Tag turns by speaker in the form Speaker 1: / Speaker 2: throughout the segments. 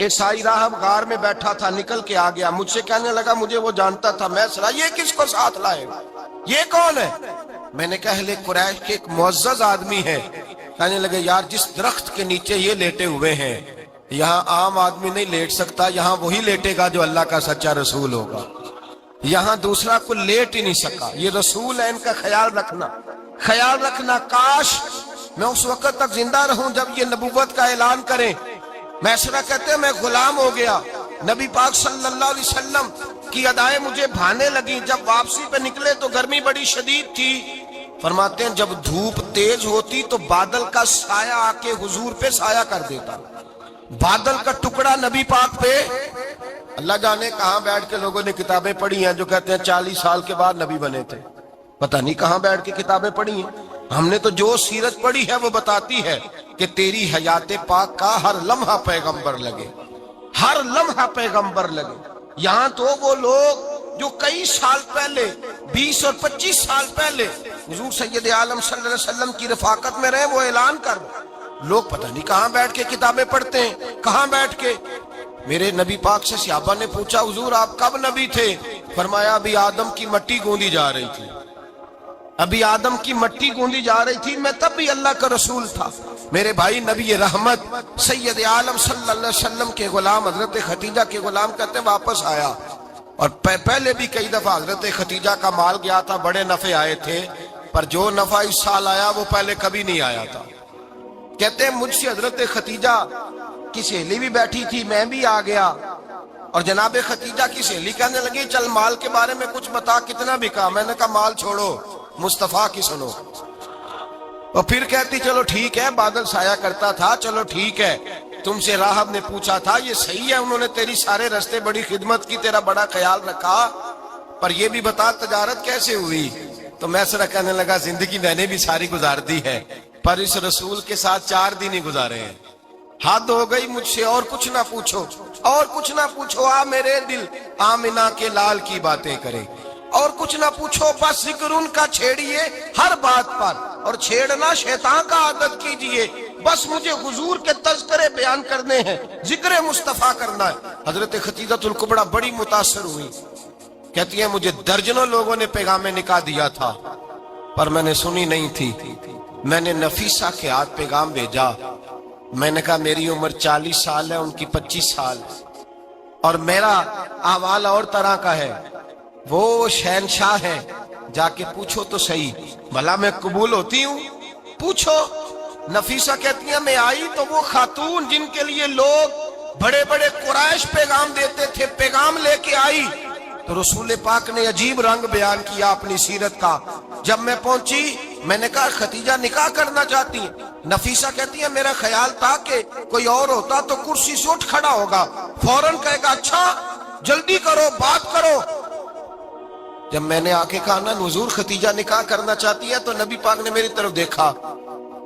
Speaker 1: ایک سائی راہب غار میں بیٹھا تھا، نکل کے آ گیا، مجھ سے کہنے لگا مجھے وہ جانتا تھا، میں سنا یہ کس کو ساتھ لائے، یہ کون ہے؟ میں نے کہا اہل قریش کے ایک معزز آدمی ہے۔ کہنے لگے یار جس درخت کے نیچے یہ لیٹے ہوئے ہیں یہاں عام آدمی نہیں لیٹ سکتا، یہاں وہی لیٹے گا جو اللہ کا سچا رسول ہوگا، یہاں دوسرا کو لیٹ ہی نہیں سکا، یہ رسول ہے، ان کا خیال رکھنا، خیال رکھنا۔ کاش میں اس وقت تک زندہ رہوں جب یہ نبوت کا اعلان کریں۔ میسرہ کہتے ہیں میں غلام ہو گیا، نبی پاک صلی اللہ علیہ وسلم کی ادائیں مجھے بھانے لگیں۔ جب واپسی پہ نکلے تو گرمی بڑی شدید تھی، فرماتے ہیں جب دھوپ تیز ہوتی تو بادل کا سایہ آ کے حضور پہ سایہ کر دیتا، بادل کا ٹکڑا نبی پاک پہ۔ اللہ جانے کہاں بیٹھ کے لوگوں نے کتابیں پڑھی ہیں جو کہتے ہیں 40 سال کے بعد نبی بنے تھے، پتہ نہیں کہاں بیٹھ کے کتابیں پڑھی ہیں۔ ہم نے تو جو سیرت پڑھی ہے وہ بتاتی ہے کہ تیری حیات پاک کا ہر لمحہ پیغمبر لگے، ہر لمحہ پیغمبر لگے۔ یہاں تو وہ لوگ جو کئی سال پہلے 20 اور 25 سال پہلے حضور سید عالم صلی اللہ علیہ وسلم کی رفاقت میں رہے، وہ اعلان کر لوگ پتہ نہیں کہاں بیٹھ کے کتابیں پڑھتے ہیں، کہاں بیٹھ کے۔ میرے نبی پاک سے صحابہ نے پوچھا حضور آپ کب نبی تھے؟ فرمایا ابھی آدم کی مٹی گوندی جا رہی تھی، ابھی آدم کی مٹی گوندی جا رہی تھی، میں تب بھی اللہ کا رسول تھا۔ میرے بھائی نبی رحمت سید عالم صلی اللہ علیہ وسلم کے غلام حضرت خدیجہ کے غلام کہتے واپس آیا، اور پہلے بھی کئی دفعہ حضرت خدیجہ کا مال گیا تھا، بڑے نفع آئے تھے، پر جو نفع اس سال آیا وہ پہلے کبھی نہیں آیا تھا۔ کہتے ہیں مجھ سے حضرت خدیجہ کی سہیلی بھی بیٹھی تھی، میں بھی آ گیا، اور جناب خدیجہ کی سہیلی کہنے لگی چل مال کے بارے میں کچھ بتا، کتنا بکا؟ میں نے کہا مال چھوڑو، مصطفیٰ کی سنو۔ اور پھر کہتی چلو ٹھیک ہے، بادل سایہ کرتا تھا، چلو ٹھیک ہے، تم سے راہب نے پوچھا تھا یہ صحیح ہے، انہوں نے تیری سارے رستے بڑی خدمت کی، تیرا بڑا خیال رکھا، پر یہ بھی بتا تجارت کیسے ہوئی؟ تو میں سرا کہنے لگا زندگی میں نے بھی ساری گزار دی ہے، پر اس رسول کے ساتھ 4 دن ہی گزارے ہیں، حد ہو گئی مجھ سے، اور کچھ نہ پوچھو، اور کچھ نہ پوچھو، آ میرے دل آمنہ کے لال کی باتیں کرے، اور کچھ نہ پوچھو، بس ذکر ان کا چھیڑیے ہر بات پر، اور چھیڑنا شیطان کا عادت کیجئے، بس مجھے حضور کے تذکرے بیان کرنے ہیں، ذکر مصطفیٰ کرنا ہے۔ حضرت خدیجہ الکبریٰ بڑی متاثر ہوئی، کہتی ہیں مجھے درجنوں لوگوں نے پیغام نکاح دیا تھا پر میں نے سنی نہیں تھی، میں نے نفیسہ کے ہاتھ پیغام بھیجا، میں نے کہا میری عمر 40 سال ہے، ان کی 25 سال، اور میرا احوال اور طرح کا ہے، وہ شہنشاہ ہیں، جا کے پوچھو تو صحیح، بھلا میں قبول ہوتی ہوں؟ پوچھو۔ نفیسہ کہتی ہیں میں آئی تو وہ خاتون جن کے لیے لوگ بڑے بڑے قریش پیغام دیتے تھے، پیغام لے کے آئی، تو رسول پاک نے عجیب رنگ بیان کیا اپنی سیرت کا۔ جب میں پہنچی میں نے کہا خدیجہ نکاح کرنا چاہتی ہیں؟ نفیسہ کہتی ہے میرا خیال تھا کہ کوئی اور ہوتا تو کرسی سے اٹھ کھڑا ہوگا، فوراً کہے گا اچھا جلدی کرو بات کرو۔ جب میں نے آ کے کہا نا حضور خدیجہ نکاح کرنا چاہتی ہے، تو نبی پاک نے میری طرف دیکھا،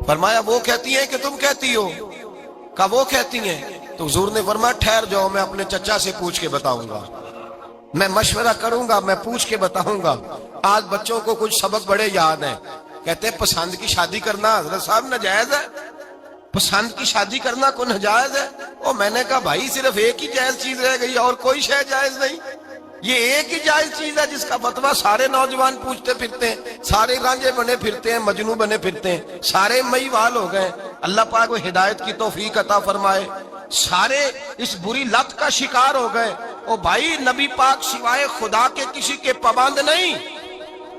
Speaker 1: فرمایا وہ کہتی ہیں کہ تم کہتی ہو؟ کہا وہ کہتی ہیں۔ تو حضور نے فرمایا ٹھہر جاؤ، میں اپنے چچا سے پوچھ کے بتاؤں گا، میں مشورہ کروں گا، میں پوچھ کے بتاؤں گا۔ آج بچوں کو کچھ سبق بڑے یاد ہیں، کہتے ہیں پسند کی شادی کرنا حضرت صاحب ناجائز ہے، پسند کی شادی کرنا کو ناجائز ہے؟ اور میں نے کہا بھائی صرف ایک ہی جائز چیز رہ گئی، اور کوئی شے جائز نہیں، یہ ایک ہی جائز چیز ہے جس کا فتویٰ سارے نوجوان پوچھتے پھرتے ہیں، سارے رانجے بنے پھرتے ہیں، مجنوں بنے پھرتے ہیں، سارے مئی وال ہو گئے۔ اللہ پاک کو ہدایت کی توفیق عطا فرمائے، سارے اس بری لت کا شکار ہو گئے۔ او بھائی نبی پاک سوائے خدا کے کسی کے پابند نہیں،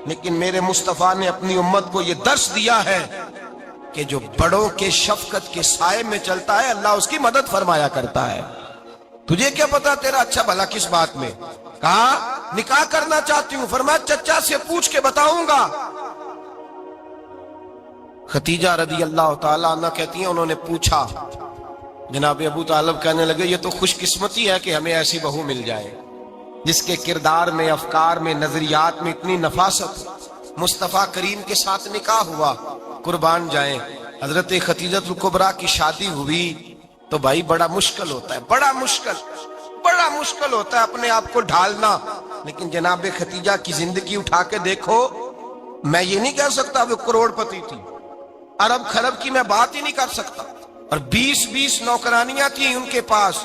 Speaker 1: لیکن میرے مصطفیٰ نے اپنی امت کو یہ درس دیا ہے کہ جو بڑوں کے شفقت کے سائے میں چلتا ہے اللہ اس کی مدد فرمایا کرتا ہے۔ تجھے کیا پتا تیرا اچھا بھلا کس بات میں؟ کہا نکاح کرنا چاہتی ہوں، فرمایا چچا سے پوچھ کے بتاؤں گا۔ خدیجہ رضی اللہ تعالیٰ عنہ کہتی ہیں انہوں نے پوچھا، جناب ابو طالب کہنے لگے یہ تو خوش قسمتی ہے کہ ہمیں ایسی بہو مل جائے جس کے کردار میں، افکار میں، نظریات میں اتنی نفاست۔ مصطفیٰ کریم کے ساتھ نکاح ہوا، قربان جائیں۔ حضرت خدیجہ الکبریٰ کی شادی ہوئی تو بھائی بڑا مشکل ہوتا ہے، بڑا مشکل ہوتا ہے اپنے آپ کو ڈھالنا، لیکن جناب خدیجہ کی زندگی اٹھا کے دیکھو، میں یہ نہیں کہہ سکتا وہ کروڑ پتی تھی، ارب خرب کی میں بات ہی نہیں کر سکتا، اور 20 نوکرانیاں تھیں ان کے پاس،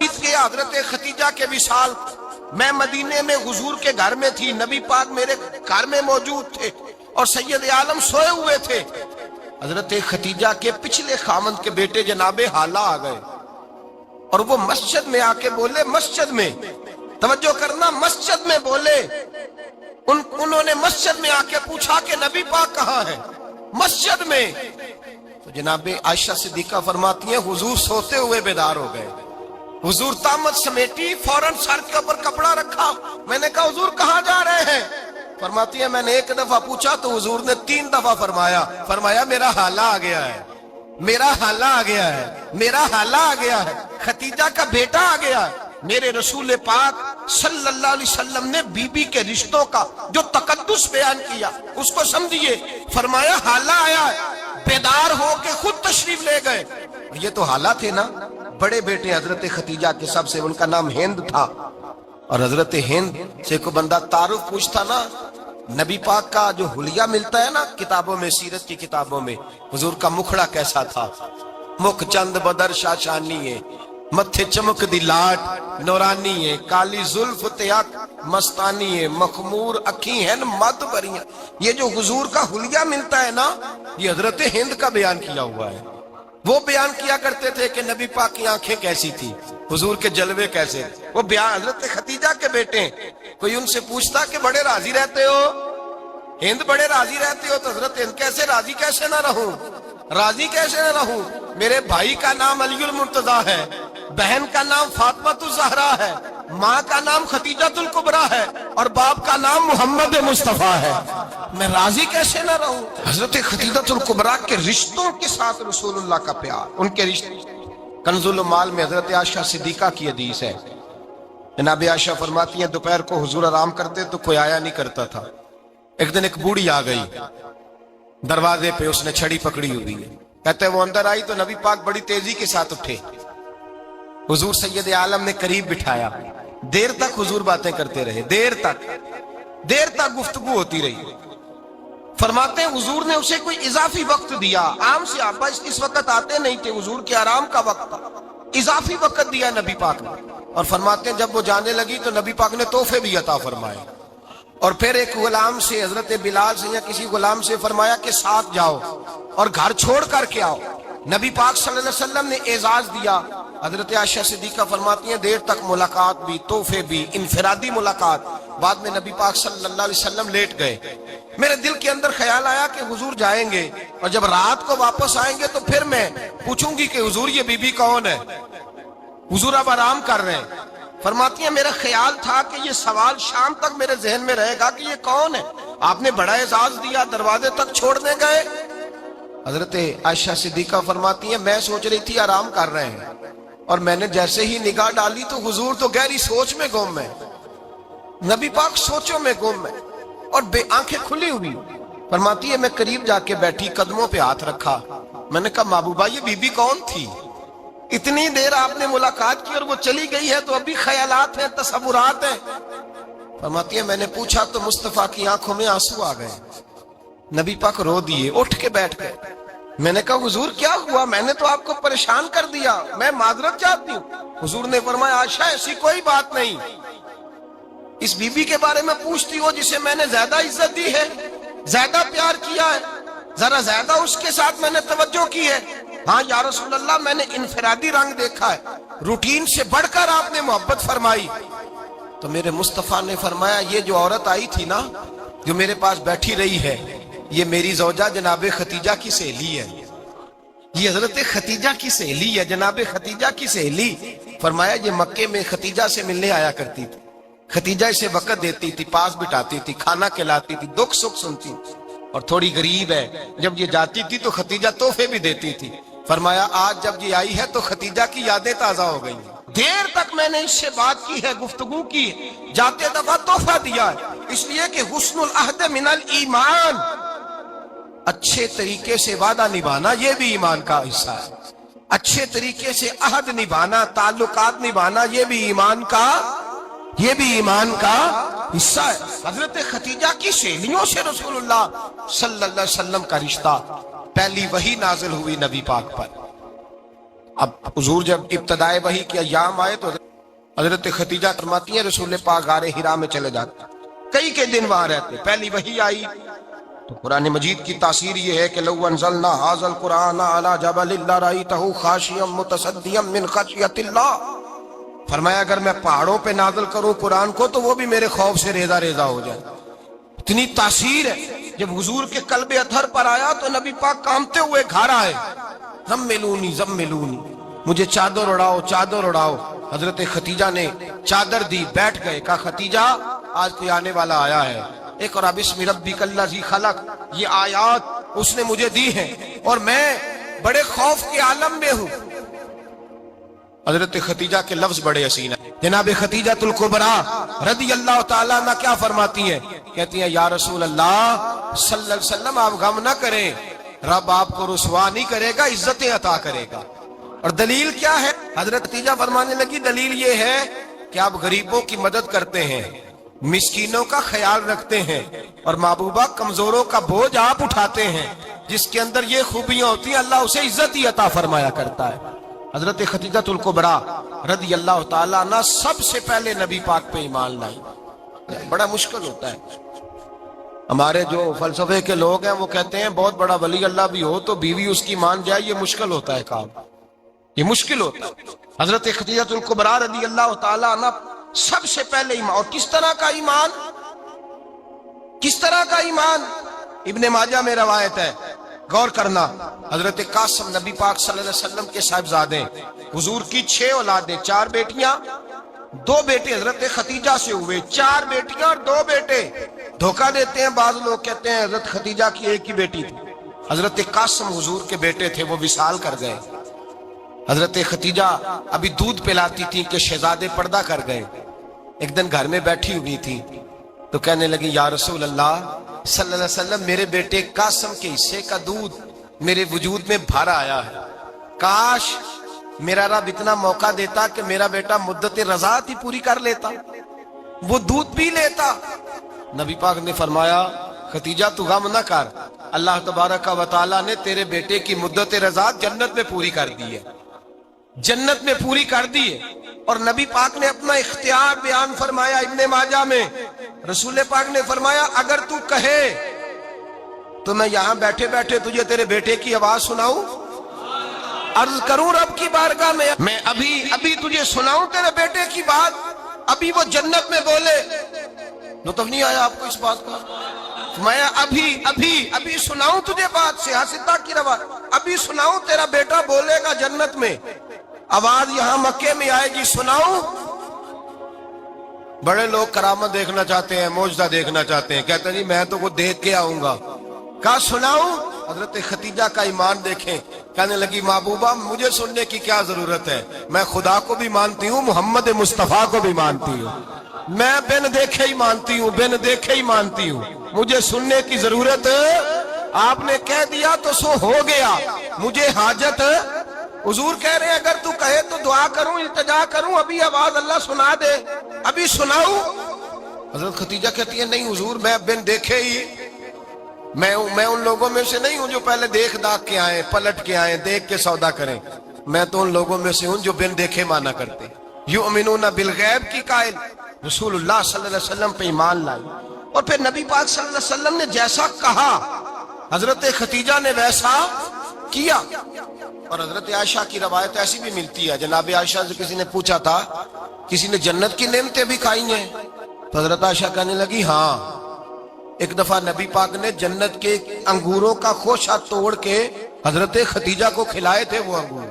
Speaker 1: بیت گیا حضرت ختیجہ کے وصال، میں مدینے میں حضور کے گھر میں تھی، نبی پاک میرے گھر میں موجود تھے اور سید عالم سوئے ہوئے تھے۔ حضرت ختیجہ کے پچھلے خامند کے بیٹے جناب حالہ آ گئے اور وہ مسجد میں آ کے بولے، مسجد میں توجہ کرنا، مسجد میں بولے، انہوں نے مسجد میں آ کے پوچھا کہ نبی پاک کہاں ہے؟ مسجد میں۔ تو جناب عائشہ صدیقہ فرماتی ہیں حضور سوتے ہوئے بیدار ہو گئے، حضور طامت سمیٹی، فوراً سر کے اوپر کپڑا رکھا۔ میں نے کہا حضور کہاں جا رہے ہیں؟ فرماتی ہے میں نے ایک دفعہ پوچھا تو حضور نے 3 دفعہ فرمایا میرا حالہ آ گیا ہے، میرا حالہ آ گیا ہے، میرا حالہ آ گیا ہے، ختیجہ کا بیٹا آ گیا ہے۔ میرے رسول پاک صلی اللہ علیہ وسلم نے بی بی کے رشتوں کا جو تقدس بیان کیا اس کو سمجھیے، فرمایا حالہ آیا ہے، بیدار ہو کے خود تشریف لے گئے۔ یہ تو حالہ تھے نا، بڑے بیٹے حضرت ختیجہ کے، سب سے ان کا نام ہند تھا، اور حضرت ہند سے کوئی بندہ تعارف پوچھتا نا، نبی پاک کا جو حلیہ ملتا ہے نا کتابوں میں، سیرت کی کتابوں میں، حضور کا مکھڑا کیسا تھا، مکھ چند بدر شاشانی ہے، متھے چمک دی لاٹ نورانی ہے، کالی زلف تیاک مستانی ہے، مخمور اکھی ہیں مد بریاں۔ یہ جو حضور کا حلیہ ملتا ہے نا، یہ حضرت ہند کا بیان کیا ہوا ہے۔ وہ بیان کیا کرتے تھے کہ نبی پاک کی آنکھیں کیسی تھی، حضور کے جلوے کیسے، وہ بیان حضرت ختیجہ کے بیٹے ہیں۔ کوئی ان سے پوچھتا کہ بڑے راضی رہتے ہو، ہند بڑے راضی رہتے ہو، تو حضرت ہند کیسے راضی کیسے نہ رہوں، راضی کیسے نہ رہوں، میرے بھائی کا نام علی المرتضیٰ ہے، بہن کا نام فاطمۃ الزہرا ہے، ماں کا نام ختیجۃ الکبریٰ ہے، اور باپ کا نام محمد مصطفیٰ ہے، میں راضی کیسے نہ رہوں۔ حضرت ختیجۃ الکبریٰ کے رشتوں کے ساتھ رسول اللہ کا پیار، ان کے رشتے۔ کنز المال میں حضرت عائشہ صدیقہ کی حدیث ہے، جناب عائشہ فرماتی ہیں دوپہر کو حضور آرام کرتے تو کوئی آیا نہیں کرتا تھا۔ ایک دن ایک بوڑھی آ گئی دروازے پہ، اس نے چھڑی پکڑی ہوئی ہے، کہتے ہیں وہ اندر آئی تو نبی پاک بڑی تیزی کے ساتھ اٹھے، حضور سید عالم نے قریب بٹھایا، دیر تک حضور باتیں کرتے رہے، دیر تک گفتگو ہوتی رہی۔ فرماتے ہیں حضور نے اسے کوئی اضافی وقت دیا، عام صحابہ اس وقت آتے نہیں تھے، حضور کے آرام کا وقت تھا، اضافی وقت دیا نبی پاک نے، اور فرماتے ہیں جب وہ جانے لگی تو نبی پاک نے تحفے بھی عطا فرمائے، اور پھر ایک غلام سے، حضرت بلال سے یا کسی غلام سے فرمایا کہ ساتھ جاؤ اور گھر چھوڑ کر کے آؤ۔ نبی پاک صلی اللہ علیہ وسلم نے اعزاز دیا۔ حضرت عائشہ صدیقہ فرماتی ہیں دیر تک ملاقات بھی، تحفے بھی، انفرادی ملاقات۔ بعد میں نبی پاک صلی اللہ علیہ وسلم لیٹ گئے، میرے دل کے اندر خیال آیا کہ حضور جائیں گے اور جب رات کو واپس آئیں گے تو پھر میں پوچھوں گی کہ حضور یہ بی بی کون ہے، حضور اب آرام کر رہے ہیں۔ فرماتی ہیں میرا خیال تھا کہ یہ سوال شام تک میرے ذہن میں رہے گا کہ یہ کون ہے، آپ نے بڑا اعزاز دیا، دروازے تک چھوڑنے گئے۔ حضرت عائشہ صدیقہ فرماتی ہیں میں سوچ رہی تھی آرام کر رہے ہیں، اور میں نے جیسے ہی نگاہ ڈالی تو حضور تو گہری سوچ میں گم ہے، نبی پاک سوچوں میں گم ہے اور بے آنکھیں کھلی ہوئی۔ فرماتی ہے میں قریب جا کے بیٹھی، قدموں پہ ہاتھ رکھا، میں نے کہا محبوبہ یہ بی بی کون تھی، اتنی دیر آپ نے ملاقات کی اور وہ چلی گئی ہے تو ابھی خیالات ہیں، تصورات ہیں۔ فرماتی ہے میں نے پوچھا تو مصطفیٰ کی آنکھوں میں آنسو آ گئے، نبی پاک رو دیے، اٹھ کے بیٹھ گئے۔ میں نے کہا حضور کیا ہوا، میں نے تو آپ کو پریشان کر دیا، میں معذرت چاہتی ہوں۔ حضور نے فرمایا عائشہ ایسی کوئی بات نہیں، اس بی بی کے بارے میں پوچھتی ہو جسے میں نے زیادہ عزت دی ہے، زیادہ پیار کیا ہے، ذرا زیادہ اس کے ساتھ میں نے توجہ کی ہے۔ ہاں یا رسول اللہ میں نے انفرادی رنگ دیکھا ہے، روٹین سے بڑھ کر آپ نے محبت فرمائی۔ تو میرے مصطفیٰ نے فرمایا یہ جو عورت آئی تھی نا، جو میرے پاس بیٹھی رہی ہے، یہ میری زوجہ جناب ختیجہ کی سہیلی ہے، یہ حضرت ختیجہ کی سہیلی ہے، جناب ختیجہ کی سہیلی۔ فرمایا یہ مکے میں ختیجہ سے ملنے آیا کرتی تھی، ختیجہ اسے وقت دیتی تھی، پاس بٹھاتی تھی، کھانا کھلاتی تھی، دکھ سکھ سنتی، اور تھوڑی غریب ہے، جب یہ جاتی تھی تو ختیجہ تحفے بھی دیتی تھی۔ فرمایا آج جب یہ آئی ہے تو ختیجہ کی یادیں تازہ ہو گئی، دیر تک میں نے اس سے بات کی ہے، گفتگو کی ہے، جاتے دفعہ تحفہ دیا ہے، اس لیے کہ حسن العہد من الایمان، اچھے طریقے سے وعدہ نبھانا یہ بھی ایمان کا حصہ ہے، اچھے طریقے سے عہد نبھانا، تعلقات نبھانا یہ بھی ایمان کا حصہ ہے۔ حضرت ختیجہ کی سہیلیوں سے رسول اللہ صلی اللہ علیہ وسلم کا رشتہ، پہلی وحی نازل ہوئی نبی پاک پر، اب حضور جب ابتدائے وحی کے ایام آئے تو حضرت خدیجہ فرماتی ہیں رسول پاک غار حرا میں چلے جاتے، کئی کے دن وہاں رہتے۔ پہلی وحی آئی تو قرآن مجید کی تاثیر یہ ہے کہ لو انزلنا ھذا القرآن علی جبل لرأیتہ خاشعا متصدعا من خشیۃ اللہ، فرمایا اگر میں پہاڑوں پہ نازل کروں قرآن کو تو وہ بھی میرے خوف سے ریزہ ریزہ ہو جائے۔ اتنی تاثیر ہے۔ جب حضور کے قلب اطہر پر آیا تو نبی پاک کانپتے ہوئے گھر آئے، زملونی زملونی، مجھے چادر اڑاؤ چادر اڑاؤ۔ حضرت خدیجہ نے چادر دی، بیٹھ گئے، کہا خدیجہ آج کوئی آنے والا آیا ہے، اقرأ بسم ربک الذی خلق، یہ آیات اس نے مجھے دی ہیں اور میں بڑے خوف کے عالم میں ہوں۔ حضرت خدیجہ کے لفظ بڑے حسین ہیں۔ جناب خدیجہ الکبریٰ رضی اللہ تعالیٰ عنہ کیا فرماتی ہیں؟ کہتی ہیں یا رسول اللہ صلی اللہ علیہ وسلم آپ غم نہ کریں، رب آپ کو رسوا نہیں کرے گا، عزتیں عطا کرے گا۔ اور دلیل کیا ہے؟ حضرت خدیجہ فرمانے لگی دلیل یہ ہے کہ آپ غریبوں کی مدد کرتے ہیں، مسکینوں کا خیال رکھتے ہیں، اور محبوبہ کمزوروں کا بوجھ آپ اٹھاتے ہیں۔ جس کے اندر یہ خوبیاں ہوتی ہیں اللہ اسے عزت ہی عطا فرمایا کرتا ہے۔ حضرت خدیجہ الکبریٰ رضی اللہ تعالیٰ عنہ سب سے پہلے نبی پاک پہ ایمان لائی۔ بڑا مشکل ہوتا ہے، ہمارے جو فلسفے کے لوگ ہیں وہ کہتے ہیں بہت بڑا ولی اللہ بھی ہو تو بیوی اس کی مان جائے، یہ مشکل ہوتا ہے کام، یہ مشکل ہوتا ہے۔ حضرت خدیجہ الکبریٰ رضی اللہ تعالیٰ عنہ سب سے پہلے ایمان، اور کس طرح کا ایمان؟ کس طرح کا ایمان؟ ابن ماجہ میں روایت ہے، غور کرنا، حضرت قاسم نبی پاک صلی اللہ علیہ وسلم کے صاحبزادے، حضور کی 6 اولادیں، 4 بیٹیاں 2 بیٹے حضرت خدیجہ سے ہوئے، 4 بیٹیاں اور 2 بیٹے۔ دھوکہ دیتے ہیں بعض لوگ، کہتے ہیں حضرت خدیجہ کی ایک ہی بیٹی تھی۔ حضرت قاسم حضور کے بیٹے تھے، وہ وصال کر گئے۔ حضرت خدیجہ ابھی دودھ پلاتی تھی کہ شہزادے پردہ کر گئے۔ ایک دن گھر میں بیٹھی ہوئی تھی تو کہنے لگی یا رسول اللہ صلی اللہ علیہ وسلم میرے بیٹے قاسم کے حصے کا دودھ میرے وجود میں بھر آیا ہے، کاش میرا رب اتنا موقع دیتا کہ میرا بیٹا مدت رضاعت ہی پوری کر لیتا، وہ دودھ پی لیتا۔ نبی پاک نے فرمایا خدیجہ تو غم نہ کر، اللہ تبارک و تعالیٰ نے تیرے بیٹے کی مدت رضاعت جنت میں پوری کر دی ہے، جنت میں پوری کر دی ہے۔ اور نبی پاک نے اپنا اختیار بیان فرمایا ابن ماجہ میں، رسول پاک نے فرمایا اگر تو کہے تو میں یہاں بیٹھے بیٹھے تجھے تیرے بیٹے کی آواز سناؤں، عرض کروں رب کی بارگاہ میں ابھی تجھے سناؤں تیرے بیٹے کی بات، ابھی وہ جنت میں بولے۔ لطف نہیں آیا آپ کو اس بات کا؟ میں ابھی سناؤں تجھے بات، سیاستہ کی روایت، ابھی سناؤں تیرا بیٹا بولے گا جنت میں، آواز یہاں مکے میں آئے گی، سناؤں؟ بڑے لوگ کرامت دیکھنا چاہتے ہیں، معجزہ دیکھنا چاہتے ہیں، کہتے ہیں جی میں تو وہ دیکھ کے آؤں گا۔ کہا سناؤں؟ حضرت خدیجہ کا ایمان دیکھیں، کہنے لگی محبوبہ مجھے سننے کی کیا ضرورت ہے، میں خدا کو بھی مانتی ہوں، محمد مصطفیٰ کو بھی مانتی ہوں، میں بن دیکھے ہی مانتی ہوں، بن دیکھے ہی مانتی ہوں، مجھے سننے کی ضرورت آپ نے کہہ دیا تو سو ہو گیا، مجھے حاجت۔ حضور کہہ رہے ہیں اگر تو کہے تو دعا کروں، التجا کروں، ابھی آواز اللہ سنا دے، ابھی سناؤں؟ حضرت خدیجہ کہتی ہے نہیں حضور میں بن دیکھے ہی، میں ان لوگوں میں سے نہیں ہوں جو پہلے دیکھ داکھ کے آئیں، پلٹ کے آئیں، دیکھ کے سودا کریں، میں تو ان لوگوں میں سے ہوں جو بن دیکھے مانا کرتے۔ یؤمنون بالغیب کی قائل رسول اللہ صلی اللہ علیہ وسلم پہ ایمان لائی، اور پھر نبی پاک صلی اللہ علیہ وسلم نے جیسا کہا حضرت خدیجہ نے ویسا کیا۔ اور حضرت عائشہ کی روایت ایسی بھی ملتی ہے، جناب عائشہ سے کسی نے پوچھا تھا کسی نے جنت کی نعمتیں بھی کھائی ہیں؟ تو حضرت عائشہ کہنے لگی ہاں، ایک دفعہ نبی پاک نے جنت کے انگوروں کا خوشہ توڑ کے حضرت خدیجہ کو کھلائے تھے، وہ انگور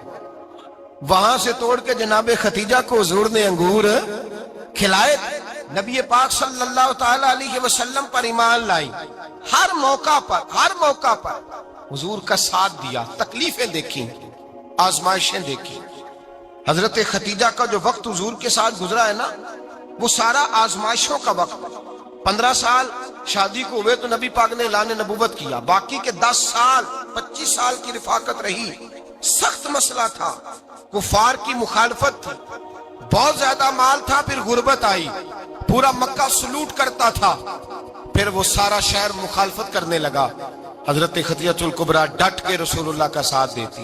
Speaker 1: وہاں سے توڑ کے جناب خدیجہ کو حضور نے انگور کھلائے تھے۔ نبی پاک صلی اللہ تعالی علیہ وسلم پر ایمان لائی، ہر موقع پر حضور کا ساتھ دیا، تکلیفیں دیکھیں، آزمائشیں دیکھیں۔ حضرت خدیجہ کا جو وقت حضور کے ساتھ گزرا ہے نا، وہ سارا آزمائشوں کا وقت۔ 15 سال شادی کو ہوئے تو نبی پاک نے اعلان نبوت کیا، باقی کے 10 سال 25 سال کی رفاقت رہی، سخت مسئلہ تھا، کفار کی مخالفت تھی، بہت زیادہ مال تھا، پھر غربت آئی، پورا مکہ سلوٹ کرتا تھا، پھر وہ سارا شہر مخالفت کرنے لگا۔ حضرت خدیجہ الکبریٰ ڈٹ کے رسول اللہ کا ساتھ دیتی،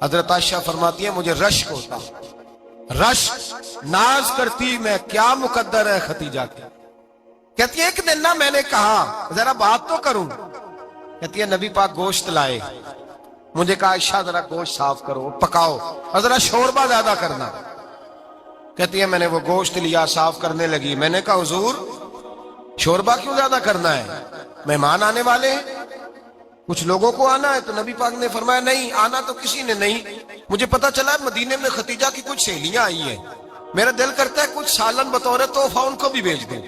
Speaker 1: حضرت عائشہ فرماتی ہے مجھے رشک ہوتا، رشک، ناز کرتی میں کیا مقدر ہے ختیجہ کی۔ کہتی ہے ایک دن نا میں نے کہا ذرا بات تو کروں، کہتی ہے نبی پاک گوشت لائے، مجھے کہا عائشہ ذرا گوشت صاف کرو، پکاؤ اور ذرا شوربہ زیادہ کرنا۔ کہتی ہے میں نے وہ گوشت لیا، صاف کرنے لگی، میں نے کہا حضور شوربہ کیوں زیادہ کرنا ہے، مہمان آنے والے ہیں، کچھ لوگوں کو آنا ہے۔ تو نبی پاک نے فرمایا نہیں، آنا تو کسی نے نہیں، مجھے پتا چلا مدینے میں ختیجہ کی کچھ سہیلیاں آئی ہیں، میرا دل کرتا ہے کچھ سالن بطور تحفہ ان کو بھی بھیج دوں،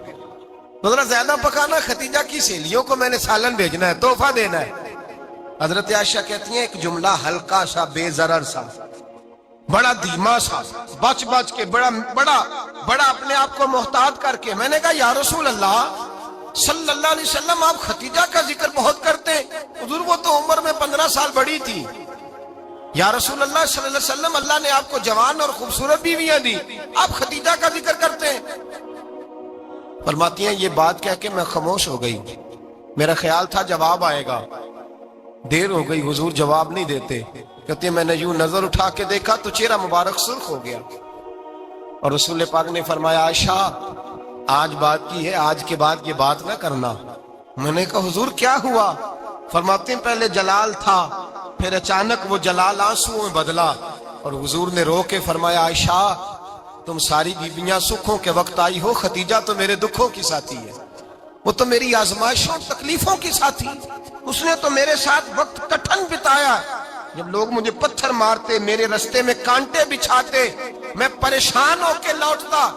Speaker 1: تو ذرا زیادہ پکانا، ختیجہ کی سہیلیوں کو میں نے سالن بھیجنا ہے، تحفہ دینا ہے۔ حضرت عائشہ کہتی ہیں ایک جملہ ہلکا سا، بے ضرر سا، بڑا دھیما سا، بچ بچ کے، بڑا اپنے آپ کو محتاط کر کے، میں نے کہا یا رسول اللہ صلی اللہ علیہ وسلم آپ ختیجہ کا ذکر بہت کرتے ہیں، حضور وہ تو عمر میں 15 سال بڑی تھی۔ یا رسول اللہ صلی اللہ علیہ وسلم اللہ نے آپ کو جوان اور خوبصورت بیویاں دی، آپ ختیجہ کا ذکر کرتے ہیں۔ فرماتی ہیں یہ بات کہہ کے میں خاموش ہو گئی، میرا خیال تھا جواب آئے گا، دیر ہو گئی حضور جواب نہیں دیتے۔ کہتے ہیں میں نے یوں نظر اٹھا کے دیکھا تو چہرہ مبارک سرخ ہو گیا، اور رسول پاک نے فرمایا عائشہ آج بات کی ہے، آج کے بعد یہ بات نہ کرنا۔ میں نے کہا حضور کیا ہوا؟ فرماتے ہیں پہلے جلال تھا، پھر اچانک وہ جلال آنسوؤں میں بدلا، اور حضور نے رو کے فرمایا عائشہ تم ساری بیویاں سکھوں کے وقت آئی ہو، ختیجہ تو میرے دکھوں کی ساتھی ہے، وہ تو میری آزمائشوں تکلیفوں کی ساتھی، اس نے تو میرے ساتھ وقت کٹھن بتایا، جب لوگ مجھے پتھر مارتے، میرے رستے میں کانٹے بچھاتے، میں پریشان ہو کے لوٹتا،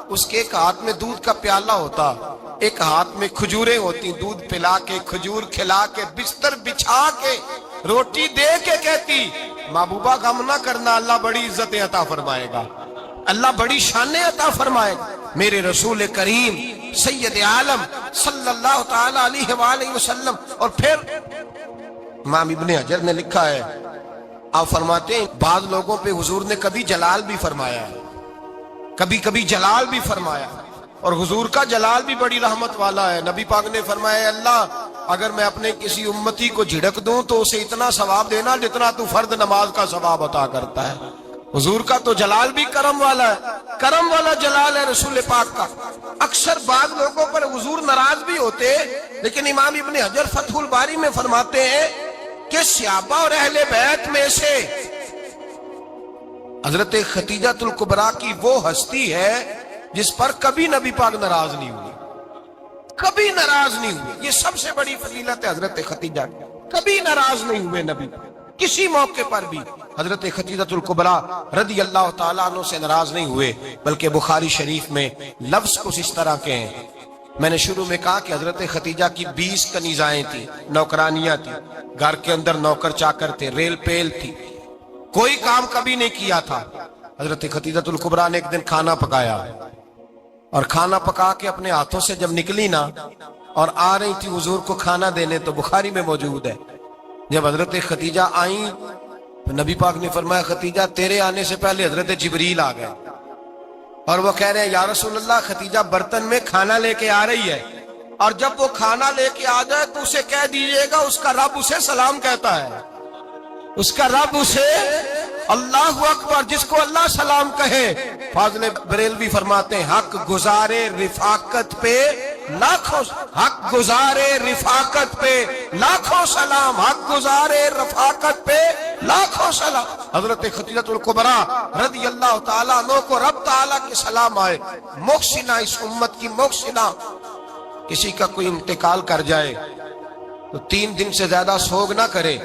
Speaker 1: اس کے ایک ہاتھ میں دودھ کا پیالہ ہوتا، ایک ہاتھ میں کھجوریں ہوتی، دودھ پلا کے، کھجور کھلا کے، بستر بچھا کے، روٹی دے کے کہتی محبوبہ غم نہ کرنا، اللہ بڑی عزتیں عطا فرمائے گا، اللہ بڑی شانیں عطا فرمائے گا۔ میرے رسول کریم سید عالم صلی اللہ تعالی علیہ وآلہ وسلم۔ اور پھر امام ابن حجر نے لکھا ہے، آپ فرماتے ہیں بعض لوگوں پہ حضور نے کبھی جلال بھی فرمایا ہے، کبھی کبھی جلال بھی فرمایا، اور حضور کا جلال بھی بڑی رحمت والا ہے۔ نبی پاک نے فرمایا اللہ اگر میں اپنے کسی امتی کو جھڑک دوں تو اسے اتنا ثواب دینا جتنا تو فرض نماز کا ثواب عطا کرتا ہے۔ حضور کا تو جلال بھی کرم والا ہے، کرم والا جلال ہے رسول پاک کا۔ اکثر بعض لوگوں پر حضور ناراض بھی ہوتے، لیکن امام ابن حجر فتح الباری میں فرماتے ہیں کہ صحابہ اور اہل بیت میں سے حضرت ختیجہ الکبریٰ کی وہ ہستی ہے جس پر کبھی نبی پاک ناراض نہیں ہوئے، کبھی ناراض نہیں ہوئے۔ یہ سب سے بڑی فضیلت ہے حضرت ختیجہ کی، کبھی ناراض نہیں ہوئے نبی، کسی موقع پر بھی حضرت ختیجہ الکبریٰ رضی اللہ تعالیٰ عنہ سے ناراض نہیں ہوئے، بلکہ بخاری شریف میں لفظ کچھ اس طرح کے ہیں۔ میں نے شروع میں کہا کہ حضرت ختیجہ کی 20 کنیزائیں تھیں، نوکرانیاں تھیں، گھر کے اندر نوکر چاکر تھے، ریل پیل تھی، کوئی کام کبھی نہیں کیا تھا۔ حضرت ختیجہ الکبریٰ نے ایک دن کھانا پکایا، اور کھانا پکا کے اپنے ہاتھوں سے جب نکلی نا اور آ رہی تھی حضور کو کھانا دینے، تو بخاری میں موجود ہے جب حضرت ختیجہ آئیں تو نبی پاک نے فرمایا ختیجہ تیرے آنے سے پہلے حضرت جبریل آ گئے، اور وہ کہہ رہے ہیں یا رسول اللہ ختیجہ برتن میں کھانا لے کے آ رہی ہے، اور جب وہ کھانا لے کے آ جائے تو اسے کہہ دیجئے گا اس کا رب اسے سلام کہتا ہے، اس کا رب اسے اللہ اکبر، جس کو اللہ سلام کہے۔ فاضل بریلوی فرماتے ہیں حق گزارے رفاقت پہ لاکھوں، حق گزارے رفاقت پہ لاکھوں سلام، حق گزارے رفاقت پہ لاکھوں سلام۔ حضرت ختیجہ الکبریٰ رضی اللہ تعالیٰ عنہ کو رب تعالیٰ کے سلام آئے، محسنہ، اس امت کی محسنہ۔ کسی کا کوئی انتقال کر جائے تو 3 دن سے زیادہ سوگ نہ کرے،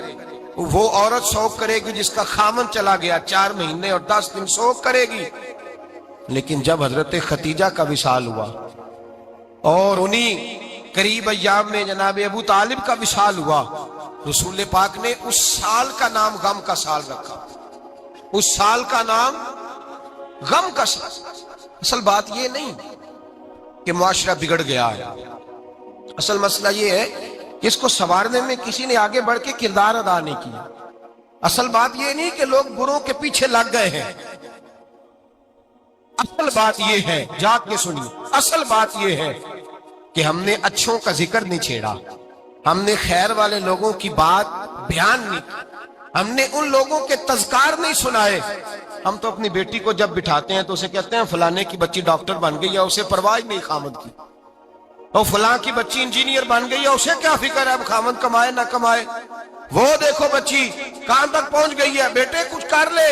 Speaker 1: وہ عورت سوگ کرے گی جس کا خامن چلا گیا، 4 مہینے اور 10 دن سوگ کرے گی۔ لیکن جب حضرت ختیجہ کا وصال ہوا اور انہی قریب ایام میں جناب ابو طالب کا وصال ہوا، رسول پاک نے اس سال کا نام غم کا سال رکھا، اس سال کا نام غم کا سال۔ اصل بات یہ نہیں کہ معاشرہ بگڑ گیا ہے، اصل مسئلہ یہ ہے کہ اس کو سنوارنے میں کسی نے آگے بڑھ کے کردار ادا نہیں کیا۔ اصل بات یہ نہیں کہ لوگ بروں کے پیچھے لگ گئے ہیں، اصل بات یہ ہے، جاگ کے سنیے، اصل بات یہ ہے کہ ہم نے اچھوں کا ذکر نہیں چھیڑا، ہم نے خیر والے لوگوں کی بات بیان نہیں کی، ہم نے ان لوگوں کے تذکار نہیں سنائے۔ ہم تو اپنی بیٹی کو جب بٹھاتے ہیں تو اسے کہتے ہیں فلانے کی بچی ڈاکٹر بن گئی ہے، اسے پرواہ نہیں خامد کی، اور فلاں کی بچی انجینئر بن گئی ہے، اسے کیا فکر ہے اب خامد کمائے نہ کمائے، وہ دیکھو بچی کہاں تک پہنچ گئی ہے، بیٹے کچھ کر لے۔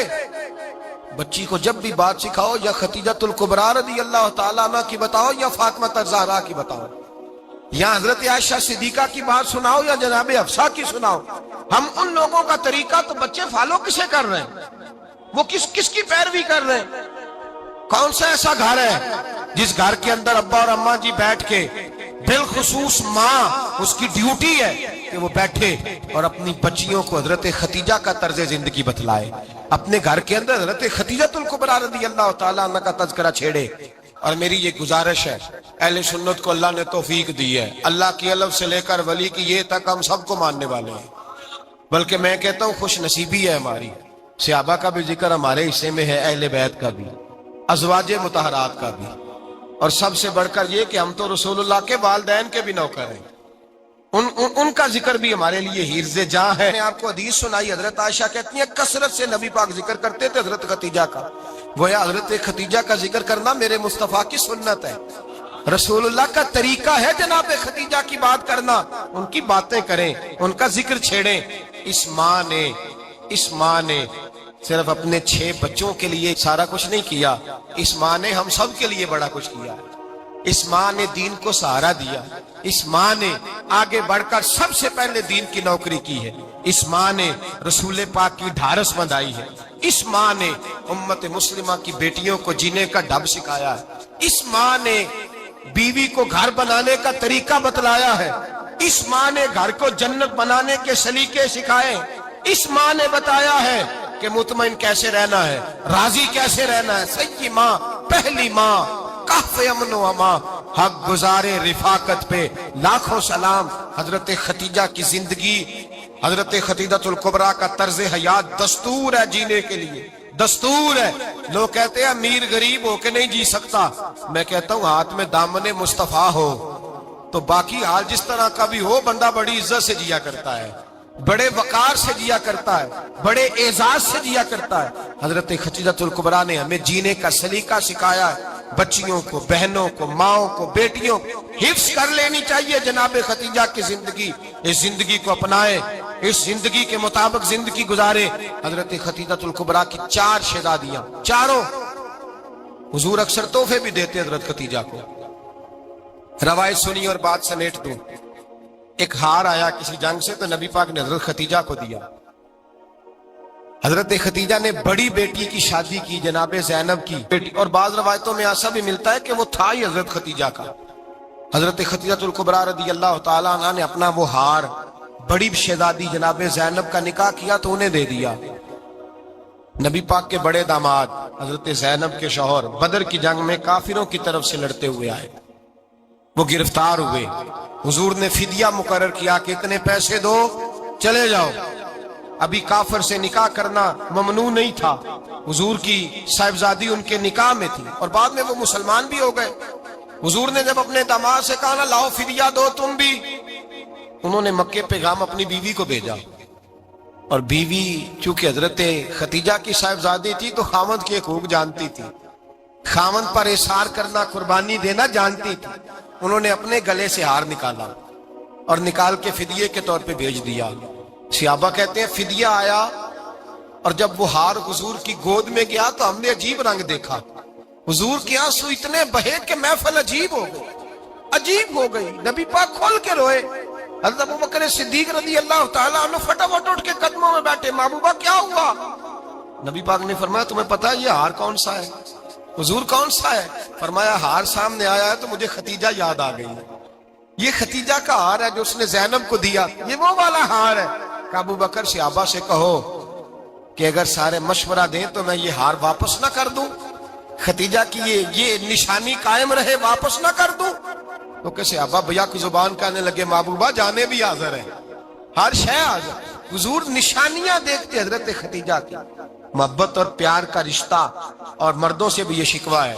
Speaker 1: بچی کو جب بھی بات سکھاؤ یا خدیجۃ الکبریٰ رضی اللہ تعالیٰ عنہ کی بتاؤ یا فاطمہ الزہرا کی بتاؤ، یا حضرت عائشہ صدیقہ کی بات سناؤ یا جناب حفصہ کی سناؤ۔ ہم ان لوگوں کا طریقہ تو بچے فالو کسے کر رہے ہیں، وہ کس کی پیروی کر رہے ہیں؟ کون سا ایسا گھر ہے جس گھر کے اندر ابا اور اماں جی بیٹھ کے، بالخصوص ماں اس کی ڈیوٹی ہے کہ وہ بیٹھے اور اپنی بچیوں کو حضرت خدیجہ کا طرز زندگی بتلائے، اپنے گھر کے اندر حضرت خدیجۃ الکبریٰ رضی اللہ تعالیٰ عنہ کا تذکرہ چھیڑے۔ اور میری یہ گزارش ہے، اہل سنت کو اللہ نے توفیق دی ہے، اللہ کی الف سے لے کر ولی کی یہ تک ہم سب کو ماننے والے ہیں، بلکہ میں کہتا ہوں خوش نصیبی ہے ہماری، صحابہ کا بھی ذکر ہمارے حصے میں ہے، اہل بیت کا بھی، ازواج مطہرات کا بھی، اور سب سے بڑھ کر یہ کہ ہم تو رسول اللہ کے والدین کے بھی نوکر ہیں، ان کا ذکر بھی ہمارے لیے حرز جاں ہے۔ میں نے آپ کو حدیث سنائی، حضرت عائشہ کہتی ہیں کثرت سے نبی پاک ذکر کرتے تھے حضرت خدیجہ کا، گویا حضرت خدیجہ کا ذکر کرنا میرے مصطفیٰ کی سنت ہے، رسول اللہ کا طریقہ ہے جناب خدیجہ کی بات کرنا، ان کی باتیں کریں، ان کا ذکر چھیڑیں۔ اس ماں نے صرف اپنے 6 بچوں کے لیے سارا کچھ نہیں کیا، اس ماں نے ہم سب کے لیے بڑا کچھ کیا، اس ماں نے دین کو سہارا دیا، اس ماں نے آگے بڑھ کر سب سے پہلے دین کی نوکری کی ہے، اس ماں نے رسول پاک کی ڈھارس بندھائی ہے، اس ماں نے امت مسلمہ کی بیٹیوں کو جینے کا ڈھب سکھایا ہے، اس ماں نے بیوی کو گھر بنانے کا طریقہ بتلایا ہے، اس ماں نے گھر کو جنت بنانے کے سلیقے سکھائے، اس ماں نے بتایا ہے کہ مطمئن کیسے رہنا ہے، راضی کیسے رہنا ہے۔ سیدی ماں، پہلی ماں، کہف امن و امان، حق گزارے رفاقت پہ لاکھوں سلام۔ حضرت خدیجہ کی زندگی، حضرت خدیجۃ الکبریٰ کا طرز حیات دستور ہے جینے کے لیے، دستور ہے۔ لوگ کہتے ہیں امیر غریب ہو کے نہیں جی سکتا، میں کہتا ہوں ہاتھ میں دامن مصطفیٰ ہو تو باقی حال جس طرح کا بھی ہو، بندہ بڑی عزت سے جیا کرتا ہے، بڑے وقار سے جیا کرتا ہے، بڑے اعزاز سے جیا کرتا ہے۔ حضرت خدیجۃ الکبریٰ نے ہمیں جینے کا سلیقہ سکھایا ہے، بچیوں کو، بہنوں کو، ماؤں کو، بیٹیوں کو حفظ کر لینی چاہیے جناب خدیجہ کی زندگی، اس زندگی کو اپنائے، اس زندگی کے مطابق زندگی گزارے۔ حضرت خدیجۃ الکبریٰ کی 4 شہزادیاں، چاروں حضور اکثر تحفے بھی دیتے حضرت خدیجہ کو۔ روایت سنی اور بات سمیٹ دوں، ایک ہار آیا کسی جنگ سے تو نبی پاک نے حضرت خدیجہ کو دیا۔ حضرت خدیجہ نے بڑی بیٹی کی شادی کی جناب زینب کی بیٹی، اور بعض روایتوں میں ایسا بھی ملتا ہے کہ وہ تھا ہی حضرت خدیجہ کا۔ حضرت خدیجۃ الکبریٰ رضی اللہ تعالیٰ عنہ نے اپنا وہ ہار بڑی شہزادی جناب زینب کا نکاح کیا تو انہیں دے دیا۔ نبی پاک کے بڑے داماد حضرت زینب کے شوہر بدر کی جنگ میں کافروں کی طرف سے لڑتے ہوئے آئے، وہ گرفتار ہوئے، حضور نے فدیہ مقرر کیا کہ اتنے پیسے دو چلے جاؤ۔ ابھی کافر سے نکاح کرنا ممنوع نہیں تھا، حضور کی صاحبزادی ان کے نکاح میں تھی اور بعد میں وہ مسلمان بھی ہو گئے۔ حضور نے جب اپنے داماد سے کہا نا لاؤ فدیہ دو تم بھی، انہوں نے مکے پیغام اپنی بیوی کو بھیجا، اور بیوی چونکہ حضرت خدیجہ کی صاحبزادی تھی تو خاوند کے حقوق جانتی تھی، خاوند پر احسار کرنا، قربانی دینا جانتی تھی۔ انہوں نے اپنے گلے سے ہار نکالا اور نکال کے فدیے کے طور پہ بھیج دیا۔ صحابہ کہتے ہیں فدیہ آیا اور جب وہ ہار حضور کی گود میں گیا تو ہم نے عجیب رنگ دیکھا، حضور کے آنسو اتنے بہے کہ محفل عجیب ہو گئی، عجیب ہو گئی، نبی پاک کھول کے روئے۔ حضرت ابوبکر صدیق رضی اللہ تعالیٰ عنہ فٹافٹ اٹھ کے قدموں میں بیٹھے، محبوبہ کیا ہوا؟ نبی پاک نے فرمایا تمہیں پتا ہے یہ ہار کون سا ہے؟ حضور کون سا ہے؟ فرمایا ہار سامنے آیا ہے تو مجھے خدیجہ یاد آ گئی، یہ خدیجہ کا ہار ہے جو اس نے زینب کو دیا، یہ وہ والا ہار ہے۔ کہ ابو بکر صحابہ سے کہو کہ اگر سارے مشورہ دیں تو میں یہ ہار واپس نہ کر دوں، خدیجہ کی یہ نشانی قائم رہے، واپس نہ کر دوں؟ تو کہ صحابہ بھیا کی زبان کہنے لگے محبوبہ جانے بھی حاضر ہے، ہر شے حاضر۔ حضور نشانیاں دیکھتے حضرت خدیجہ کی، محبت اور پیار کا رشتہ، اور مردوں سے بھی یہ شکوہ ہے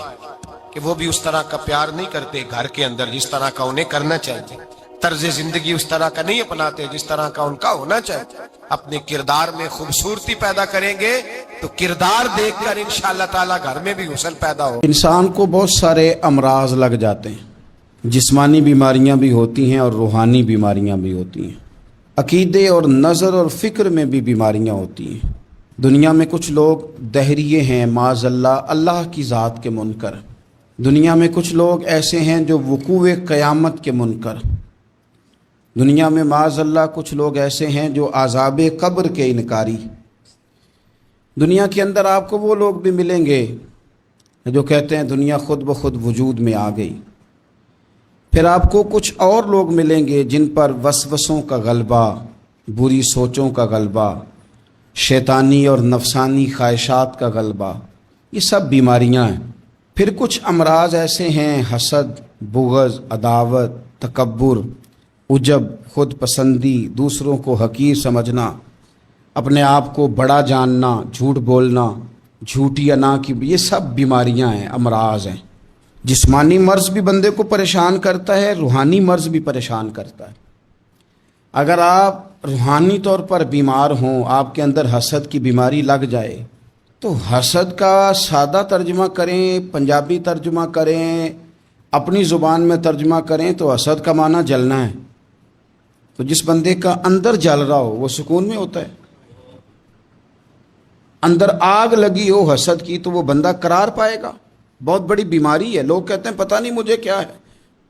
Speaker 1: کہ وہ بھی اس طرح کا پیار نہیں کرتے گھر کے اندر جس طرح کا انہیں کرنا چاہیے۔ طرز زندگی اس طرح کا نہیں اپناتے جس طرح کا ان کا ہونا چاہیے. اپنے کردار میں خوبصورتی پیدا کریں گے تو کردار دیکھ کر انشاءاللہ تعالیٰ گھر میں بھی حسن پیدا ہو.
Speaker 2: انسان کو بہت سارے امراض لگ جاتے ہیں. جسمانی بیماریاں بھی ہوتی ہیں اور روحانی بیماریاں بھی ہوتی ہیں. عقیدے اور نظر اور فکر میں بھی بیماریاں ہوتی ہیں. دنیا میں کچھ لوگ دہریے ہیں معاذ اللہ کی ذات کے منکر. دنیا میں کچھ لوگ ایسے ہیں جو وقوع قیامت کے منکر. دنیا میں معاذ اللہ کچھ لوگ ایسے ہیں جو عذاب قبر کے انکاری. دنیا کے اندر آپ کو وہ لوگ بھی ملیں گے جو کہتے ہیں دنیا خود بخود وجود میں آ گئی. پھر آپ کو کچھ اور لوگ ملیں گے جن پر وسوسوں کا غلبہ، بری سوچوں کا غلبہ، شیطانی اور نفسانی خواہشات کا غلبہ، یہ سب بیماریاں ہیں. پھر کچھ امراض ایسے ہیں حسد، بغض، عداوت، تکبر، عجب، خود پسندی، دوسروں کو حقیر سمجھنا، اپنے آپ کو بڑا جاننا، جھوٹ بولنا، جھوٹی انا کی، یہ سب بیماریاں ہیں، امراض ہیں. جسمانی مرض بھی بندے کو پریشان کرتا ہے، روحانی مرض بھی پریشان کرتا ہے. اگر آپ روحانی طور پر بیمار ہوں، آپ کے اندر حسد کی بیماری لگ جائے تو حسد کا سادہ ترجمہ کریں، پنجابی ترجمہ کریں، اپنی زبان میں ترجمہ کریں تو حسد کا معنی جلنا ہے. تو جس بندے کا اندر جل رہا ہو وہ سکون میں ہوتا ہے. اندر آگ لگی ہو حسد کی تو وہ بندہ قرار پائے گا. بہت بڑی بیماری ہے. لوگ کہتے ہیں پتہ نہیں مجھے کیا ہے.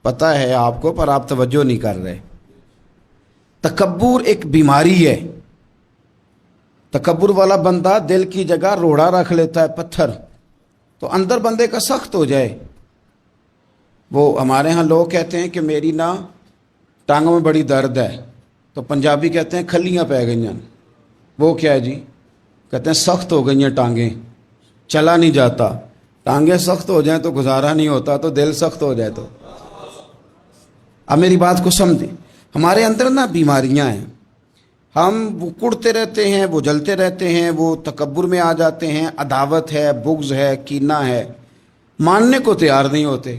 Speaker 2: پتہ ہے آپ کو پر آپ توجہ نہیں کر رہے. تکبر ایک بیماری ہے. تکبر والا بندہ دل کی جگہ روڑا رکھ لیتا ہے، پتھر، تو اندر بندے کا سخت ہو جائے. وہ ہمارے ہاں لوگ کہتے ہیں کہ میری نا ٹانگوں میں بڑی درد ہے، تو پنجابی کہتے ہیں کھلیاں پہ گئی ہیں. وہ کیا ہے جی؟ کہتے ہیں سخت ہو گئی ہیں ٹانگیں، چلا نہیں جاتا. ٹانگیں سخت ہو جائیں تو گزارا نہیں ہوتا، تو دل سخت ہو جائے تو. اب میری بات کو سمجھیں. ہمارے اندر نا بیماریاں ہیں. ہم وہ کڑتے رہتے ہیں، وہ جلتے رہتے ہیں، وہ تکبر میں آ جاتے ہیں. عداوت ہے، بغض ہے، کینہ ہے، ماننے کو تیار نہیں ہوتے.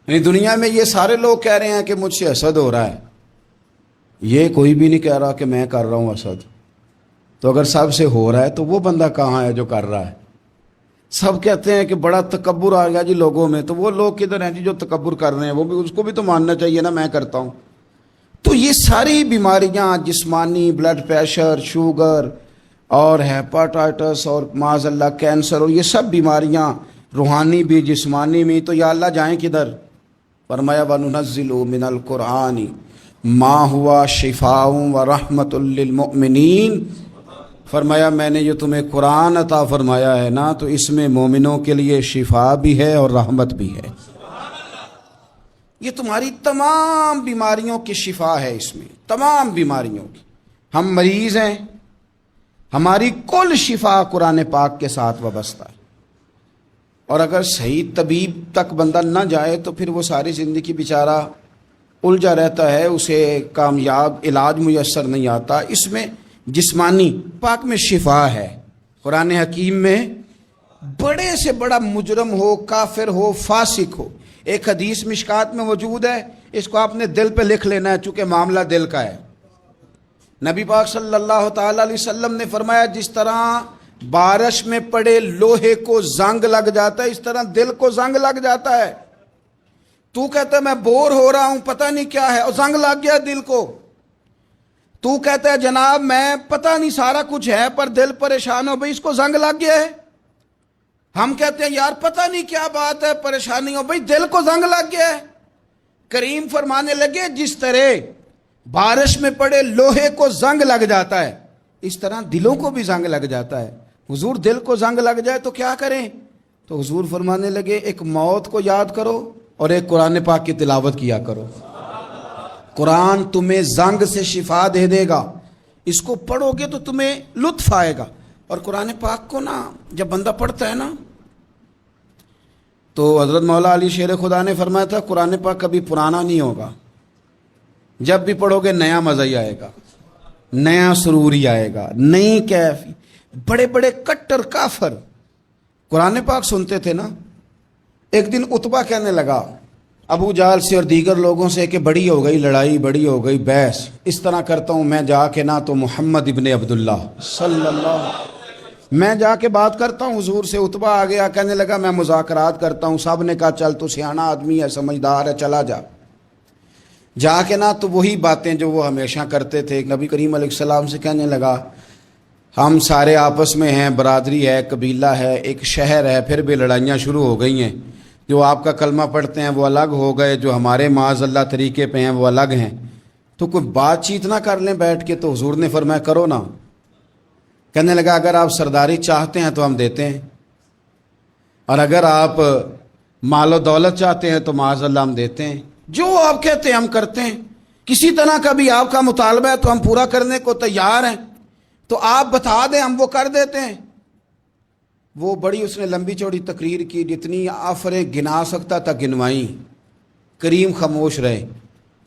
Speaker 2: یعنی دنیا میں یہ سارے لوگ کہہ رہے ہیں کہ مجھ سے حسد ہو رہا ہے، یہ کوئی بھی نہیں کہہ رہا کہ میں کر رہا ہوں حسد. تو اگر سب سے ہو رہا ہے تو وہ بندہ کہاں ہے جو کر رہا ہے؟ سب کہتے ہیں کہ بڑا تکبر آ گیا جی لوگوں میں، تو وہ لوگ کدھر ہیں جی جو تکبر کر رہے ہیں؟ وہ بھی اس کو بھی تو ماننا چاہیے نا میں کرتا ہوں. تو یہ ساری بیماریاں جسمانی، بلڈ پریشر، شوگر اور ہیپاٹائٹس اور معاذ اللہ کینسر، اور یہ سب بیماریاں روحانی بھی جسمانی بھی، تو یا اللہ جائیں کدھر؟ فرمایا وَنُنَزِّلُ مِنَ الْقُرْآنِ مَا هُوَ شِفَاءٌ وَرَحْمَةٌ لِّلْمُؤْمِنِينَ. فرمایا میں نے جو تمہیں قرآن عطا فرمایا ہے نا، تو اس میں مومنوں کے لیے شفا بھی ہے اور رحمت بھی ہے. یہ تمہاری تمام بیماریوں کی شفا ہے اس میں، تمام بیماریوں کی. ہم مریض ہیں، ہماری کل شفا قرآن پاک کے ساتھ وابستہ ہے. اور اگر صحیح طبیب تک بندہ نہ جائے تو پھر وہ ساری زندگی بیچارہ الجھا رہتا ہے، اسے کامیاب علاج میسر نہیں آتا. اس میں جسمانی پاک میں شفا ہے. قرآن حکیم میں بڑے سے بڑا مجرم ہو، کافر ہو، فاسق ہو، ایک حدیث مشکات میں موجود ہے، اس کو آپ نے دل پہ لکھ لینا ہے چونکہ معاملہ دل کا ہے. نبی پاک صلی اللہ تعالی علیہ وسلم نے فرمایا جس طرح بارش میں پڑے لوہے کو زنگ لگ جاتا ہے، اس طرح دل کو زنگ لگ جاتا ہے. تو کہتا ہے میں بور ہو رہا ہوں، پتہ نہیں کیا ہے، اور زنگ لگ گیا دل کو. تو کہتا ہے جناب میں پتہ نہیں سارا کچھ ہے پر دل پریشان ہو، بھئی اس کو زنگ لگ گیا ہے. ہم کہتے ہیں یار پتہ نہیں کیا بات ہے، پریشانی ہو، بھئی دل کو زنگ لگ گیا ہے. کریم فرمانے لگے جس طرح بارش میں پڑے لوہے کو زنگ لگ جاتا ہے، اس طرح دلوں کو بھی زنگ لگ جاتا ہے. حضور دل کو زنگ لگ جائے تو کیا کریں؟ تو حضور فرمانے لگے ایک موت کو یاد کرو اور ایک قرآن پاک کی تلاوت کیا کرو. قرآن تمہیں زنگ سے شفا دے دے گا. اس کو پڑھو گے تو تمہیں لطف آئے گا. اور قرآن پاک کو نا جب بندہ پڑھتا ہے نا تو حضرت مولا علی شیر خدا نے فرمایا تھا قرآن پاک کبھی پرانا نہیں ہوگا. جب بھی پڑھو گے نیا مزہ ہی آئے گا، نیا سرور ہی آئے گا، نئی کیفی. بڑے بڑے کٹر کافر قرآن پاک سنتے تھے نا. ایک دن عتبہ کہنے لگا ابو جہل سے اور دیگر لوگوں سے کہ بڑی ہو گئی لڑائی، بڑی ہو گئی بحث، اس طرح کرتا ہوں میں جا کے نہ تو محمد ابن عبداللہ صلی اللہ، میں جا کے بات کرتا ہوں حضور سے۔ عتبہ آ گیا، کہنے لگا میں مذاکرات کرتا ہوں۔ صاحب نے کہا چل تو سیاںا آدمی ہے، سمجھدار ہے، چلا جا۔ جا کے نہ تو وہی باتیں جو وہ ہمیشہ کرتے تھے، نبی کریم علیہ السلام سے کہنے لگا ہم سارے آپس میں ہیں، برادری ہے، قبیلہ ہے، ایک شہر ہے، پھر بھی لڑائیاں شروع ہو گئی ہیں۔ جو آپ کا کلمہ پڑھتے ہیں وہ الگ ہو گئے، جو ہمارے معاذ اللہ طریقے پہ ہیں وہ الگ ہیں، تو کوئی بات چیت نہ کر لیں بیٹھ کے۔ تو حضور نے فرمایا کرو نا۔ کہنے لگا اگر آپ سرداری چاہتے ہیں تو ہم دیتے ہیں، اور اگر آپ مال و دولت چاہتے ہیں تو معاذ اللہ ہم دیتے ہیں، جو آپ کہتے ہیں ہم کرتے ہیں۔ کسی طرح کا بھی آپ کا مطالبہ ہے تو ہم پورا کرنے کو تیار ہیں، تو آپ بتا دیں ہم وہ کر دیتے ہیں۔ وہ بڑی اس نے لمبی چوڑی تقریر کی، جتنی آفریں گنا سکتا تھا گنوائیں۔ کریم خاموش رہے۔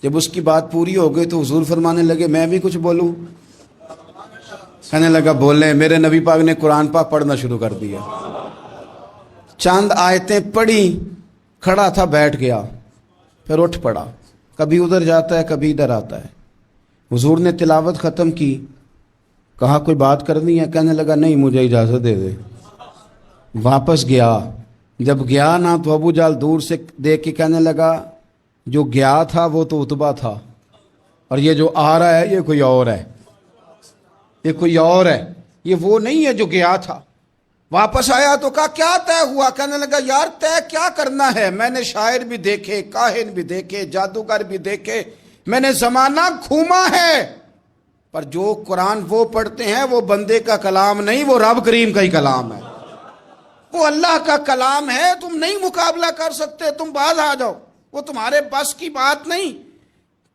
Speaker 2: جب اس کی بات پوری ہو گئی تو حضور فرمانے لگے میں بھی کچھ بولوں؟ کہنے لگا بولیں۔ میرے نبی پاک نے قرآن پاک پڑھنا شروع کر دیا، چند آیتیں پڑھی، کھڑا تھا بیٹھ گیا، پھر اٹھ پڑا، کبھی ادھر جاتا ہے کبھی ادھر آتا ہے۔ حضور نے تلاوت ختم کی، کہا کوئی بات کرنی ہے؟ کہنے لگا نہیں مجھے اجازت دے دے۔ واپس گیا، جب گیا نا تو ابو جہل دور سے دیکھ کے کہنے لگا جو گیا تھا وہ تو عتبہ تھا، اور یہ جو آ رہا ہے یہ کوئی اور ہے، یہ کوئی اور ہے، یہ وہ نہیں ہے جو گیا تھا۔ واپس آیا تو کہا کیا طے ہوا؟ کہنے لگا یار طے کیا کرنا ہے، میں نے شاعر بھی دیکھے، کاہن بھی دیکھے، جادوگر بھی دیکھے، میں نے زمانہ گھوما ہے، پر جو قرآن وہ پڑھتے ہیں وہ بندے کا کلام نہیں، وہ رب کریم کا ہی کلام ہے، وہ اللہ کا کلام ہے۔ تم نہیں مقابلہ کر سکتے، تم باز آ جاؤ، وہ تمہارے بس کی بات نہیں۔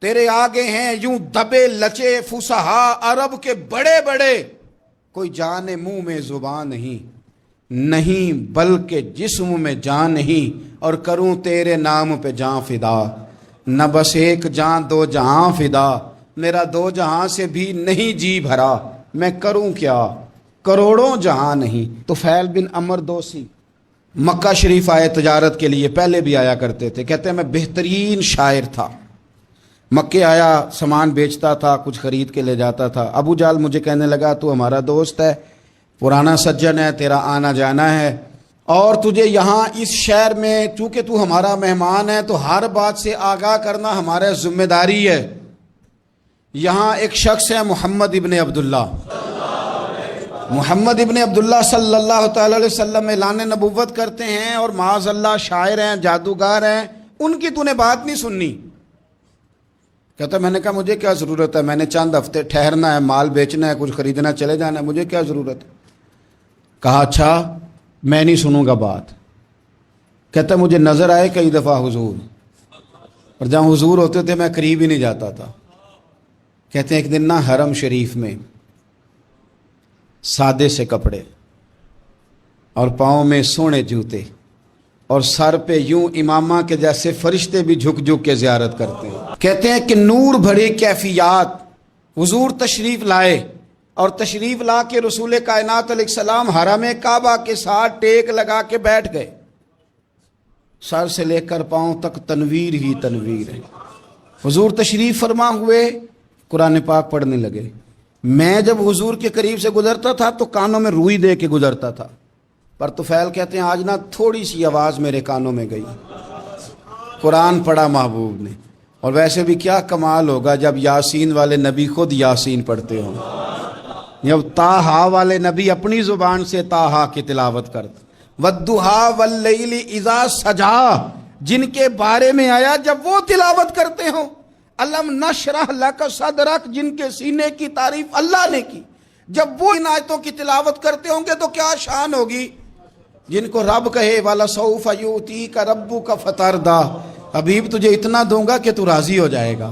Speaker 2: تیرے آگے ہیں یوں دبے لچے فصحا عرب کے بڑے بڑے، کوئی جان منہ میں زبان نہیں بلکہ جسم میں جان نہیں، اور کروں تیرے نام پہ جان فدا، نہ بس ایک جان دو جہاں فدا، میرا دو جہاں سے بھی نہیں جی بھرا، میں کروں کیا کروڑوں جہاں نہیں۔ طفیل بن عمر دوسی مکہ شریف آئے تجارت کے لیے، پہلے بھی آیا کرتے تھے، کہتے ہیں میں بہترین شاعر تھا، مکے آیا سامان بیچتا تھا، کچھ خرید کے لے جاتا تھا۔ ابو جہل مجھے کہنے لگا تو ہمارا دوست ہے، پرانا سجن ہے، تیرا آنا جانا ہے، اور تجھے یہاں اس شہر میں چونکہ تو ہمارا مہمان ہے تو ہر بات سے آگاہ کرنا ہمارا ذمہ داری ہے۔ یہاں ایک شخص ہے محمد ابن عبداللہ، محمد ابن عبداللہ صلی اللہ تعالی علیہ وسلم اعلان نبوت کرتے ہیں، اور معاذ اللہ شاعر ہیں، جادوگر ہیں، ان کی تو نے بات نہیں سننی۔ کہتا میں نے کہا مجھے کیا ضرورت ہے، میں نے چند ہفتے ٹھہرنا ہے، مال بیچنا ہے، کچھ خریدنا، چلے جانا ہے، مجھے کیا ضرورت ہے؟ کہا اچھا میں نہیں سنوں گا بات۔ کہتا مجھے نظر آئے کئی دفعہ حضور، اور جہاں حضور ہوتے تھے میں قریب ہی نہیں جاتا تھا۔ کہتے ہیں ایک دن نا حرم شریف میں سادے سے کپڑے اور پاؤں میں سونے جوتے اور سر پہ یوں امامہ کے جیسے فرشتے بھی جھک جھک کے زیارت کرتے ہیں۔ کہتے ہیں کہ نور بھری کیفیات حضور تشریف لائے، اور تشریف لا کے رسول کائنات علیہ السلام حرم کعبہ کے ساتھ ٹیک لگا کے بیٹھ گئے، سر سے لے کر پاؤں تک تنویر ہی تنویر ہے۔ حضور تشریف فرما ہوئے، قرآن پاک پڑھنے لگے۔ میں جب حضور کے قریب سے گزرتا تھا تو کانوں میں روئی دے کے گزرتا تھا، پر طفیل کہتے ہیں آج نا تھوڑی سی آواز میرے کانوں میں گئی، قرآن پڑھا محبوب نے۔ اور ویسے بھی کیا کمال ہوگا جب یاسین والے نبی خود یاسین پڑھتے ہوں، جب طٰہٰ والے نبی اپنی زبان سے طٰہٰ کی تلاوت کرتے، وَالضُّحَىٰ وَاللَّيْلِ اِذَا سَجَىٰ جن کے بارے میں آیا جب وہ تلاوت کرتے ہوں، الم نشرح لک صدرک جن کے سینے کی تعریف اللہ نے کی، جب وہ ان آیتوں کی تلاوت کرتے ہوں گے تو کیا شان ہوگی۔ جن کو رب کہے وَلَسَوْفَ يُؤْتِيكَ رَبُّكَ فَتَرْضَىٰ حبیب تجھے اتنا دوں گا کہ تو راضی ہو جائے گا۔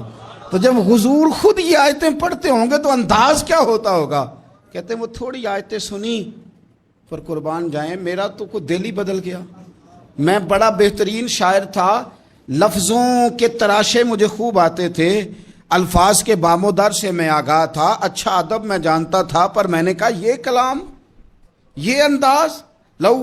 Speaker 2: تو جب حضور خود یہ آیتیں پڑھتے ہوں گے تو انداز کیا ہوتا ہوگا۔ کہتے ہیں وہ تھوڑی آیتیں سنی پر قربان جائیں میرا تو کوئی دل ہی بدل گیا۔ میں بڑا بہترین شاعر تھا، لفظوں کے تراشے مجھے خوب آتے تھے، الفاظ کے بام و در سے میں آگاہ تھا، اچھا ادب میں جانتا تھا، پر میں نے کہا یہ کلام، یہ انداز، لو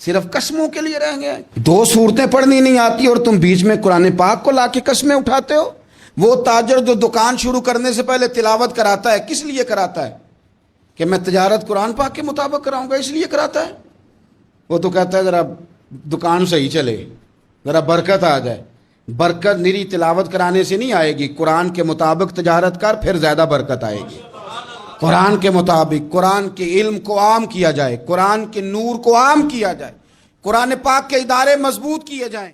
Speaker 2: صرف قسموں کے لیے رہ گئے. 2 صورتیں پڑھنی نہیں آتی اور تم بیچ میں قرآن پاک کو لا کے قسمیں اٹھاتے ہو. وہ تاجر جو دکان شروع کرنے سے پہلے تلاوت کراتا ہے, کس لیے کراتا ہے؟ کہ میں تجارت قرآن پاک کے مطابق کراؤں گا, اس لیے کراتا ہے. وہ تو کہتا ہے ذرا دکان صحیح چلے, ذرا برکت آ جائے. برکت نری تلاوت کرانے سے نہیں آئے گی. قرآن کے مطابق تجارت کر, پھر زیادہ برکت آئے گی. قرآن کے مطابق قرآن کے علم کو عام کیا جائے, قرآن کے نور کو عام کیا جائے, قرآن پاک کے ادارے مضبوط کیے جائیں.